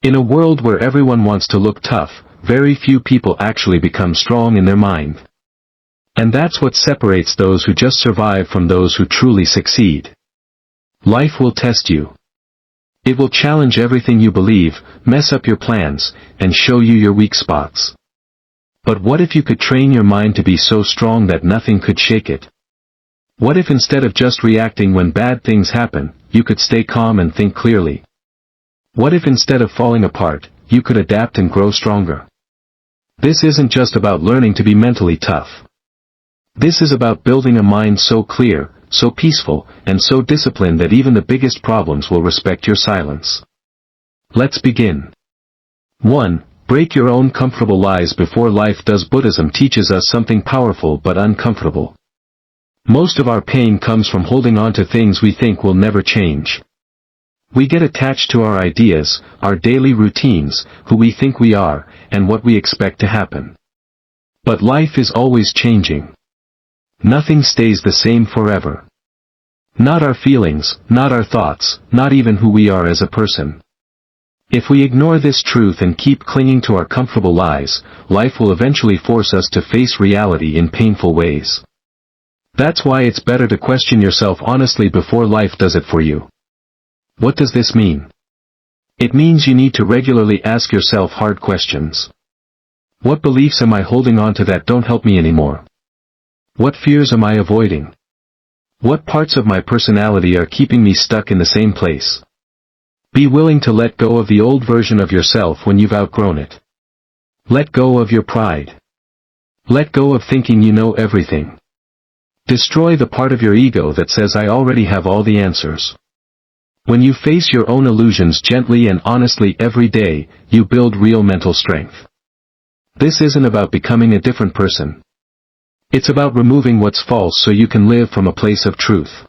In a world where everyone wants to look tough, very few people actually become strong in their mind. And that's what separates those who just survive from those who truly succeed. Life will test you. It will challenge everything you believe, mess up your plans, and show you your weak spots. But what if you could train your mind to be so strong that nothing could shake it? What if instead of just reacting when bad things happen, you could stay calm and think clearly? What if instead of falling apart, you could adapt and grow stronger? This isn't just about learning to be mentally tough. This is about building a mind so clear, so peaceful, and so disciplined that even the biggest problems will respect your silence. Let's begin. 1. Break your own comfortable lies before life does. Buddhism teaches us something powerful but uncomfortable. Most of our pain comes from holding on to things we think will never change. We get attached to our ideas, our daily routines, who we think we are, and what we expect to happen. But life is always changing. Nothing stays the same forever. Not our feelings, not our thoughts, not even who we are as a person. If we ignore this truth and keep clinging to our comfortable lies, life will eventually force us to face reality in painful ways. That's why it's better to question yourself honestly before life does it for you. What does this mean? It means you need to regularly ask yourself hard questions. What beliefs am I holding on to that don't help me anymore? What fears am I avoiding? What parts of my personality are keeping me stuck in the same place? Be willing to let go of the old version of yourself when you've outgrown it. Let go of your pride. Let go of thinking you know everything. Destroy the part of your ego that says I already have all the answers. When you face your own illusions gently and honestly every day, you build real mental strength. This isn't about becoming a different person. It's about removing what's false so you can live from a place of truth.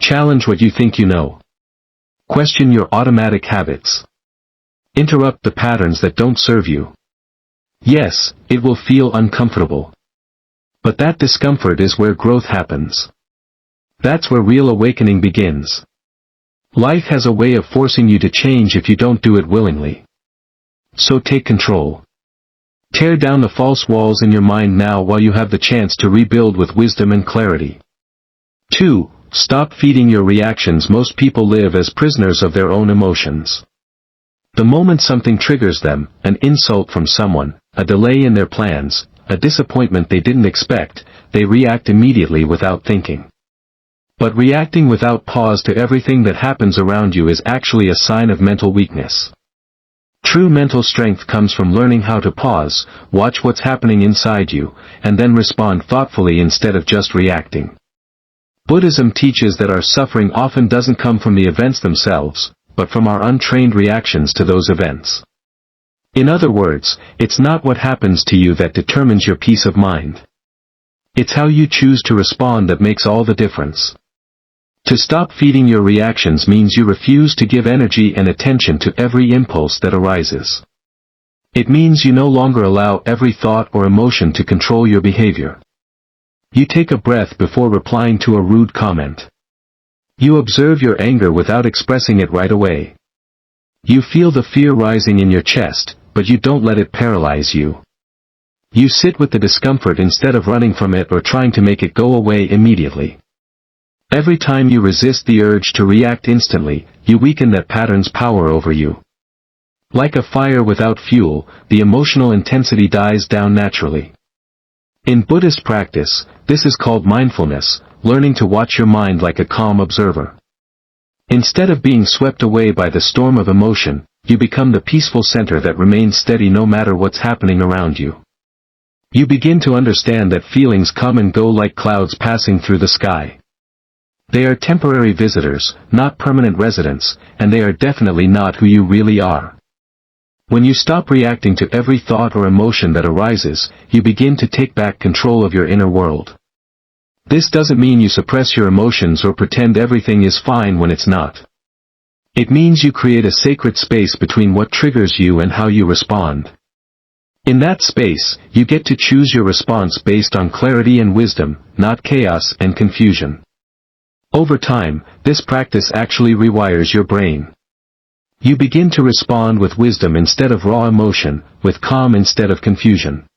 Challenge what you think you know. Question your automatic habits. Interrupt the patterns that don't serve you. Yes, it will feel uncomfortable. But that discomfort is where growth happens. That's where real awakening begins. Life has a way of forcing you to change if you don't do it willingly. So take control. Tear down the false walls in your mind now while you have the chance to rebuild with wisdom and clarity. 2. Stop feeding your reactions. Most people live as prisoners of their own emotions. The moment something triggers them, an insult from someone, a delay in their plans, a disappointment they didn't expect, they react immediately without thinking. But reacting without pause to everything that happens around you is actually a sign of mental weakness. True mental strength comes from learning how to pause, watch what's happening inside you, and then respond thoughtfully instead of just reacting. Buddhism teaches that our suffering often doesn't come from the events themselves, but from our untrained reactions to those events. In other words, it's not what happens to you that determines your peace of mind. It's how you choose to respond that makes all the difference. To stop feeding your reactions means you refuse to give energy and attention to every impulse that arises. It means you no longer allow every thought or emotion to control your behavior. You take a breath before replying to a rude comment. You observe your anger without expressing it right away. You feel the fear rising in your chest, but you don't let it paralyze you. You sit with the discomfort instead of running from it or trying to make it go away immediately. Every time you resist the urge to react instantly, you weaken that pattern's power over you. Like a fire without fuel, the emotional intensity dies down naturally. In Buddhist practice, this is called mindfulness, learning to watch your mind like a calm observer. Instead of being swept away by the storm of emotion, you become the peaceful center that remains steady no matter what's happening around you. You begin to understand that feelings come and go like clouds passing through the sky. They are temporary visitors, not permanent residents, and they are definitely not who you really are. When you stop reacting to every thought or emotion that arises, you begin to take back control of your inner world. This doesn't mean you suppress your emotions or pretend everything is fine when it's not. It means you create a sacred space between what triggers you and how you respond. In that space, you get to choose your response based on clarity and wisdom, not chaos and confusion. Over time, this practice actually rewires your brain. You begin to respond with wisdom instead of raw emotion, with calm instead of confusion.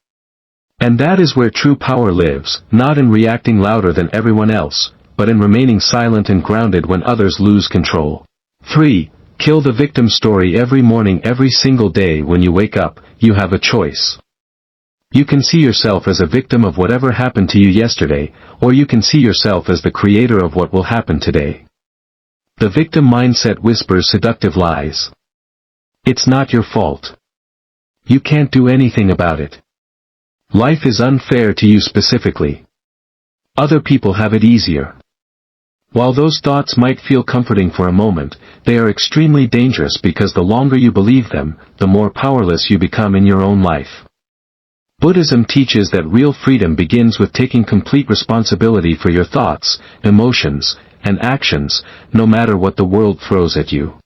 And that is where true power lives, not in reacting louder than everyone else, but in remaining silent and grounded when others lose control. 3. Kill the victim story every morning. Every single day when you wake up, you have a choice. You can see yourself as a victim of whatever happened to you yesterday, or you can see yourself as the creator of what will happen today. The victim mindset whispers seductive lies. It's not your fault. You can't do anything about it. Life is unfair to you specifically. Other people have it easier. While those thoughts might feel comforting for a moment, they are extremely dangerous because the longer you believe them, the more powerless you become in your own life. Buddhism teaches that real freedom begins with taking complete responsibility for your thoughts, emotions, and actions, no matter what the world throws at you.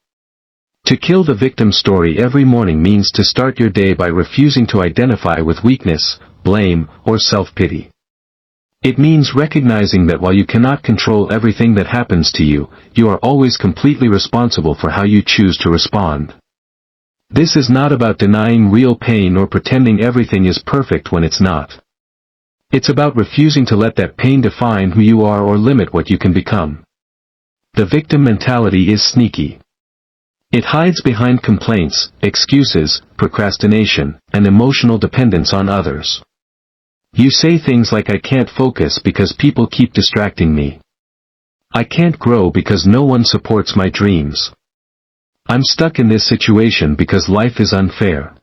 To kill the victim story every morning means to start your day by refusing to identify with weakness, blame, or self-pity. It means recognizing that while you cannot control everything that happens to you, you are always completely responsible for how you choose to respond. This is not about denying real pain or pretending everything is perfect when it's not. It's about refusing to let that pain define who you are or limit what you can become. The victim mentality is sneaky. It hides behind complaints, excuses, procrastination, and emotional dependence on others. You say things like I can't focus because people keep distracting me. I can't grow because no one supports my dreams. I'm stuck in this situation because life is unfair.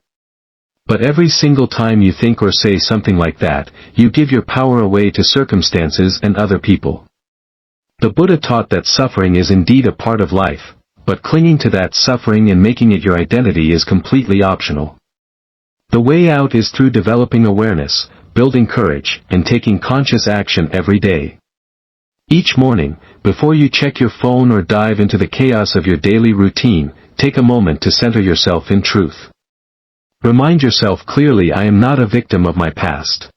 But every single time you think or say something like that, you give your power away to circumstances and other people. The Buddha taught that suffering is indeed a part of life, but clinging to that suffering and making it your identity is completely optional. The way out is through developing awareness, building courage, and taking conscious action every day. Each morning, before you check your phone or dive into the chaos of your daily routine, take a moment to center yourself in truth. Remind yourself clearly, I am not a victim of my past.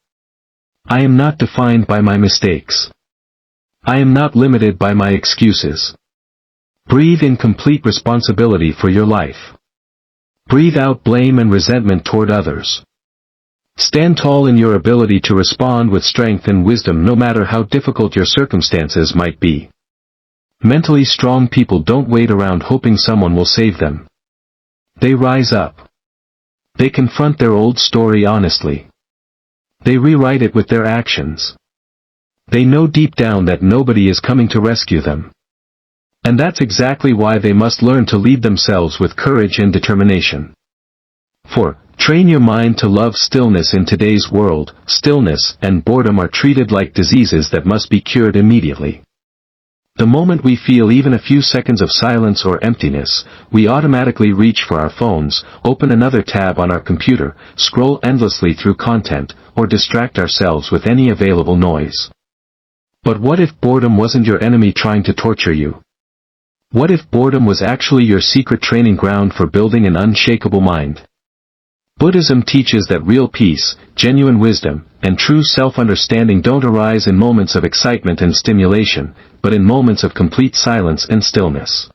I am not defined by my mistakes. I am not limited by my excuses. Breathe in complete responsibility for your life. Breathe out blame and resentment toward others. Stand tall in your ability to respond with strength and wisdom no matter how difficult your circumstances might be. Mentally strong people don't wait around hoping someone will save them. They rise up. They confront their old story honestly. They rewrite it with their actions. They know deep down that nobody is coming to rescue them. And that's exactly why they must learn to lead themselves with courage and determination. 4. Train your mind to love stillness. In today's world, stillness and boredom are treated like diseases that must be cured immediately. The moment we feel even a few seconds of silence or emptiness, we automatically reach for our phones, open another tab on our computer, scroll endlessly through content, or distract ourselves with any available noise. But what if boredom wasn't your enemy trying to torture you? What if boredom was actually your secret training ground for building an unshakable mind? Buddhism teaches that real peace, genuine wisdom, and true self-understanding don't arise in moments of excitement and stimulation, but in moments of complete silence and stillness.